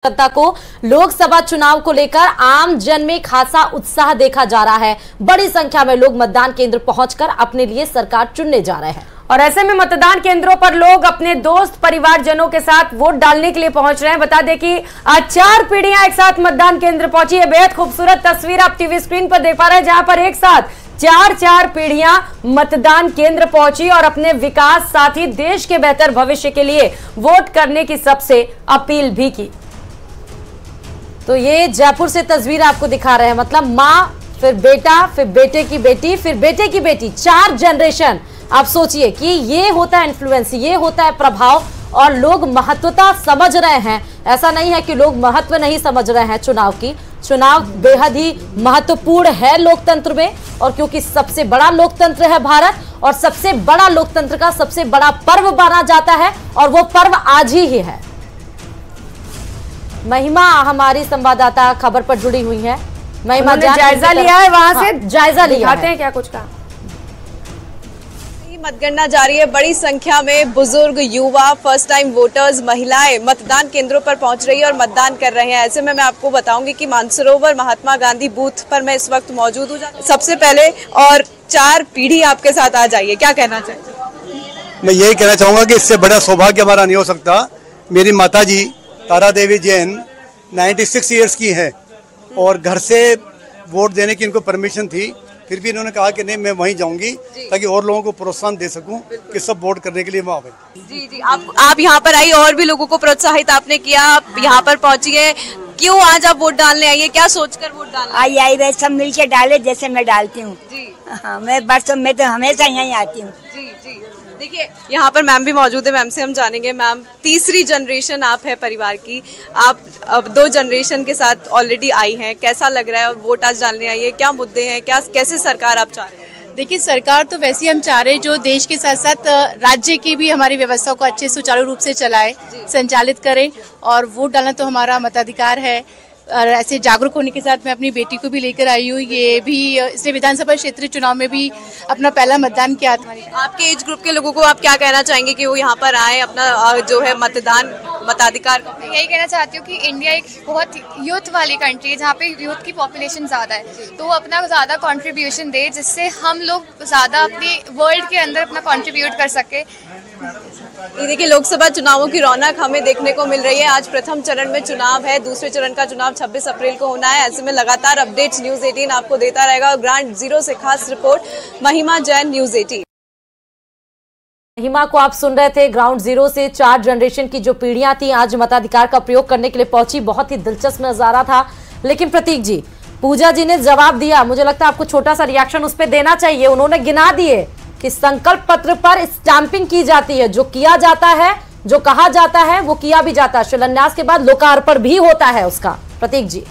जनता को लोकसभा चुनाव को लेकर आम जन में खासा उत्साह देखा जा रहा है। बड़ी संख्या में लोग मतदान केंद्र पहुंचकर अपने लिए सरकार चुनने जा रहे हैं और ऐसे में मतदान केंद्रों पर लोग अपने दोस्त परिवारजनों के साथ वोट डालने के लिए पहुंच रहे हैं। बता दें कि आज 4 पीढ़ियां एक साथ मतदान केंद्र पहुंची है। बेहद खूबसूरत तस्वीर आप टीवी स्क्रीन पर देख पा रहे हैं, जहां पर एक साथ 4 पीढ़ियां मतदान केंद्र पहुंची और अपने विकास साथ ही देश के बेहतर भविष्य के लिए वोट करने की सबसे अपील भी की। तो ये जयपुर से तस्वीर आपको दिखा रहे हैं, मतलब माँ, फिर बेटा, फिर बेटे की बेटी, फिर बेटे की बेटी, 4 जनरेशन। आप सोचिए कि ये होता है इन्फ्लुएंस, ये होता है प्रभाव, और लोग महत्वता समझ रहे हैं। ऐसा नहीं है कि लोग महत्व नहीं समझ रहे हैं चुनाव की। चुनाव बेहद ही महत्वपूर्ण है लोकतंत्र में, और क्योंकि सबसे बड़ा लोकतंत्र है भारत, और सबसे बड़ा लोकतंत्र का सबसे बड़ा पर्व माना जाता है, और वो पर्व आज ही है। महिमा हमारी संवाददाता खबर पर जुड़ी हुई है। महिमा, जायजा लिया है, वहां से जायजा लिया हैं क्या कुछ का? मतगणना जारी है। बड़ी संख्या में बुजुर्ग, युवा, फर्स्ट टाइम वोटर्स, महिलाएं मतदान केंद्रों पर पहुंच रही है और मतदान कर रहे हैं। ऐसे में मैं आपको बताऊंगी कि मानसरोवर महात्मा गांधी बूथ पर मैं इस वक्त मौजूद हूँ। सबसे पहले और 4 पीढ़ी आपके साथ आ जाइए, क्या कहना चाहिए? मैं यही कहना चाहूंगा कि इससे बड़ा सौभाग्य हमारा नहीं हो सकता। मेरी माता जी तारा देवी जैन 96 ईयर्स की है और घर से वोट देने की इनको परमिशन थी, फिर भी इन्होंने कहा कि नहीं, मैं वहीं जाऊंगी ताकि और लोगों को प्रोत्साहन दे सकूं कि सब वोट करने के लिए वहाँ आए। जी जी, आप यहाँ पर आई और भी लोगों को प्रोत्साहित आपने किया, आप यहाँ पर पहुँची है। क्यों आज आप वोट डालने आई है, क्या सोचकर वोट डालने आई वैसे सब मिलकर डाले जैसे मैं डालती हूँ। हाँ, मैं बरसों में तो हमेशा यहीं आती हूँ। जी जी, देखिए यहाँ पर मैम भी मौजूद है, मैम से हम जानेंगे। मैम, तीसरी जनरेशन आप है परिवार की, आप अब 2 जनरेशन के साथ ऑलरेडी आई हैं, कैसा लग रहा है वोट आज डालने आई है? क्या मुद्दे हैं, क्या कैसे सरकार आप चाह रहे हैं? देखिए, सरकार तो वैसे ही हम चाह रहे हैं जो देश के साथ साथ राज्य की भी हमारी व्यवस्था को अच्छे सुचारू रूप से चलाए, संचालित करे, और वोट डालना तो हमारा मताधिकार है। और ऐसे जागरूक होने के साथ मैं अपनी बेटी को भी लेकर आई हूँ। ये भी इसने विधानसभा क्षेत्रीय चुनाव में भी अपना पहला मतदान किया था। आपके एज ग्रुप के लोगों को आप क्या कहना चाहेंगे कि वो यहाँ पर आए, अपना जो है मताधिकार? यही कहना चाहती हूँ कि इंडिया एक बहुत यूथ वाली कंट्री है, जहाँ पे यूथ की पॉपुलेशन ज्यादा है, तो वो अपना ज्यादा कंट्रीब्यूशन दे, जिससे हम लोग ज्यादा अपनी वर्ल्ड के अंदर अपना कंट्रीब्यूट कर सके। ये देखिए, लोकसभा चुनावों की रौनक हमें देखने को मिल रही है। आज प्रथम चरण में चुनाव है, दूसरे चरण का चुनाव 26 अप्रैल को होना है। ऐसे में लगातार अपडेट्स न्यूज 18 आपको देता रहेगा। ग्राउंड जीरो से खास रिपोर्ट महिमा जैन, न्यूज 18। महिमा को आप सुन रहे थे। ग्राउंड जीरो से 4 जनरेशन की जो पीढ़ियां थी आज मताधिकार का प्रयोग करने के लिए पहुंची। बहुत ही दिलचस्प नजारा था। लेकिन प्रतीक जी, पूजा जी ने जवाब दिया, मुझे लगता है आपको छोटा सा रिएक्शन उस पर देना चाहिए। उन्होंने गिना दिए कि संकल्प पत्र पर स्टैंपिंग की जाती है, जो किया जाता है, जो कहा जाता है वो किया भी जाता है। शिलान्यास के बाद लोकार्पण भी होता है उसका। प्रतीक जी,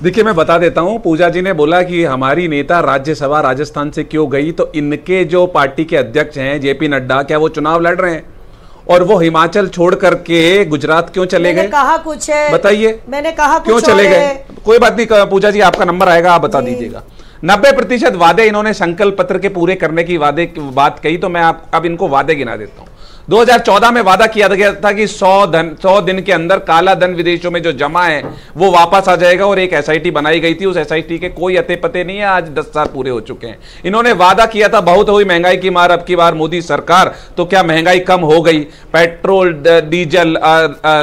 देखिए, मैं बता देता हूं, पूजा जी ने बोला कि हमारी नेता राज्यसभा राजस्थान से क्यों गई, तो इनके जो पार्टी के अध्यक्ष हैं जेपी नड्डा, क्या वो चुनाव लड़ रहे हैं? और वो हिमाचल छोड़ करके गुजरात क्यों चले गए? कहा कुछ है, बताइए। मैंने कहा क्यों चले गए? कोई बात नहीं पूजा जी, आपका नंबर आएगा, आप बता दीजिएगा। 90% वादे इन्होंने संकल्प पत्र के पूरे करने की बात कही, तो मैं अब इनको वादे गिना देता हूं। 2014 में वादा किया गया था कि 100 दिन के अंदर काला धन विदेशों में जो जमा है वो वापस आ जाएगा, और एक एसआईटी बनाई गई थी। उस एसआईटी के कोई अते पते नहीं है। आज 10 साल पूरे हो चुके हैं। इन्होंने वादा किया था बहुत हुई महंगाई की मार, अब की बार मोदी सरकार, तो क्या महंगाई कम हो गई? पेट्रोल, डीजल,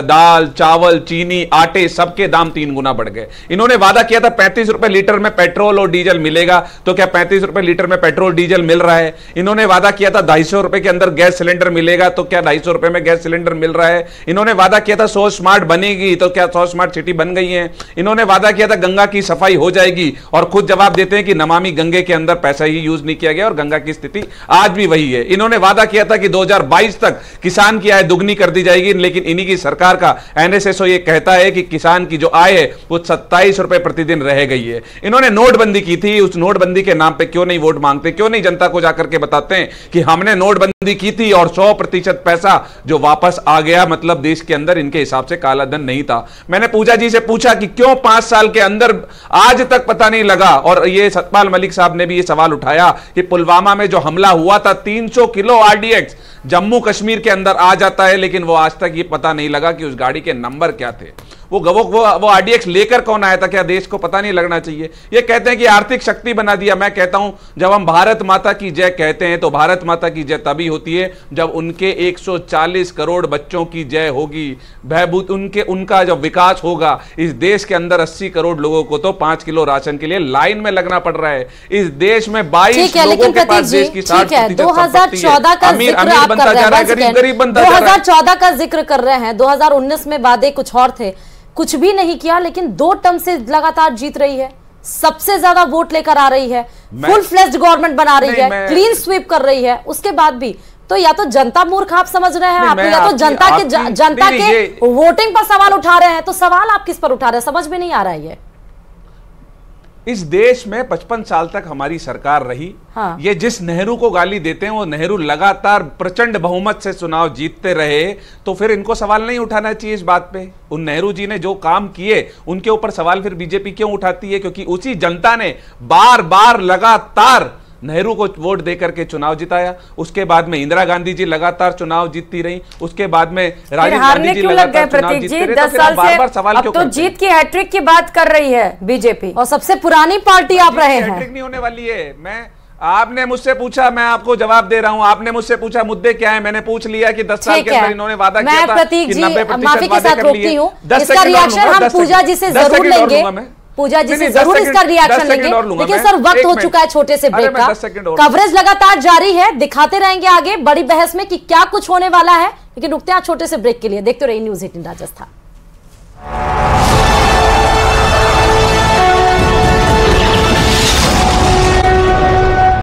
दाल, चावल, चीनी, आटे, सबके दाम 3 गुना बढ़ गए। इन्होंने वादा किया था 35 रुपए लीटर में पेट्रोल और डीजल मिलेगा, तो क्या 35 रुपए लीटर में पेट्रोल डीजल मिल रहा है? इन्होंने वादा किया था 250 रुपए के अंदर गैस सिलेंडर मिलेगा, तो क्या 250 रुपए में गैस सिलेंडर मिल रहा है? इन्होंने वादा किया था 100 स्मार्ट बनेगी, तो क्या 100 स्मार्ट सिटी बन गई है? इन्होंने वादा किया था गंगा की सफाई हो जाएगी, और खुद जवाब देते हैं कि नमामि गंगे के अंदर पैसा ही यूज नहीं किया गया, और गंगा की स्थिति आज भी वही है। इन्होंने वादा किया था कि 2022 तक किसान की आय दुगनी कर दी जाएगी, लेकिन इन्हीं की सरकार का एनएसएसओ ये कहता है कि किसान की जो आय है वो 27 रुपए प्रतिदिन रह गई है। इन्होंने नोटबंदी की थी, उस नोटबंदी के नाम पे क्यों नहीं वोट मांगते? क्यों नहीं जनता को जाकर के बताते हैं कि हमने नोटबंदी की थी और 100% प्रतिशत पैसा जो वापस आ गया, मतलब देश के अंदर इनके हिसाब से काला धन नहीं था। मैंने पूजा जी से पूछा कि क्यों 5 साल के अंदर आज तक पता नहीं लगा, और ये सतपाल मलिक साहब ने भी ये सवाल उठाया कि पुलवामा में जो हमला हुआ था 300 किलो आरडीएक्स जम्मू कश्मीर के अंदर आ जाता है, लेकिन वो आज तक ये पता नहीं लगा कि उस गाड़ी के नंबर क्या थे, वो आरडीएक्स लेकर कौन आया था, क्या देश को पता नहीं लगना चाहिए? ये कहते हैं कि आर्थिक शक्ति बना दिया। मैं कहता हूं जब हम भारत माता की जय कहते हैं तो भारत माता की जय तभी होती है जब उनके 140 करोड़ बच्चों की जय होगी, भयभूत उनका जब विकास होगा। इस देश के अंदर 80 करोड़ लोगों को तो 5 किलो राशन के लिए लाइन में लगना पड़ रहा है। इस देश में 22 लोगों के पास देश की 60% 2014 का अमीर बनता जा रहा है, गरीब बनता जा रहा है। 2014 का जिक्र कर रहे हैं, 2019 में वादे कुछ और थे, कुछ भी नहीं किया, लेकिन 2 टर्म से लगातार जीत रही है, सबसे ज्यादा वोट लेकर आ रही है, फुल फ्लेज्ड गवर्नमेंट बना रही है, क्लीन स्वीप कर रही है। उसके बाद भी तो या तो जनता मूर्ख आप समझ रहे हैं आप, या तो जनता के वोटिंग पर सवाल उठा रहे हैं। तो सवाल आप किस पर उठा रहे हैं, समझ में नहीं आ रहा है। इस देश में 55 साल तक हमारी सरकार रही। हाँ। ये जिस नेहरू को गाली देते हैं वो नेहरू लगातार प्रचंड बहुमत से चुनाव जीतते रहे, तो फिर इनको सवाल नहीं उठाना चाहिए इस बात पे। उन नेहरू जी ने जो काम किए उनके ऊपर सवाल फिर बीजेपी क्यों उठाती है? क्योंकि उसी जनता ने बार बार लगातार नेहरू को वोट देकर के चुनाव जिताया। उसके बाद में इंदिरा गांधी जी लगातार चुनाव जीतती रही, उसके बाद में राजीव गांधी जी लगातार चुनाव जीतते रहे। 10 साल बार बार सवाल क्यों तो जीत की हैट्रिक की बात कर रही है बीजेपी, और सबसे पुरानी पार्टी आप रहे हैं। हैट्रिक नहीं होने वाली है। आपने मुझसे पूछा, मैं आपको जवाब दे रहा हूं। आपने मुझसे पूछा मुद्दे क्या है, मैंने पूछ लिया कि 10 साल के अंदर इन्होंने वादा किया था कि 90% माफी के साथ रोकती हूँ, इसका रिएक्शन हम पूजा जी से जरूर लेंगे, पूजा जी से जरूर इसका रिएक्शन लेंगे। लेकिन सर वक्त हो चुका है छोटे से ब्रेक का, कवरेज लगातार जारी है, दिखाते रहेंगे आगे बड़ी बहस में कि क्या कुछ होने वाला है, लेकिन रुकते हैं छोटे से ब्रेक के लिए। देखते रहिए न्यूज़ 18 राजस्थान।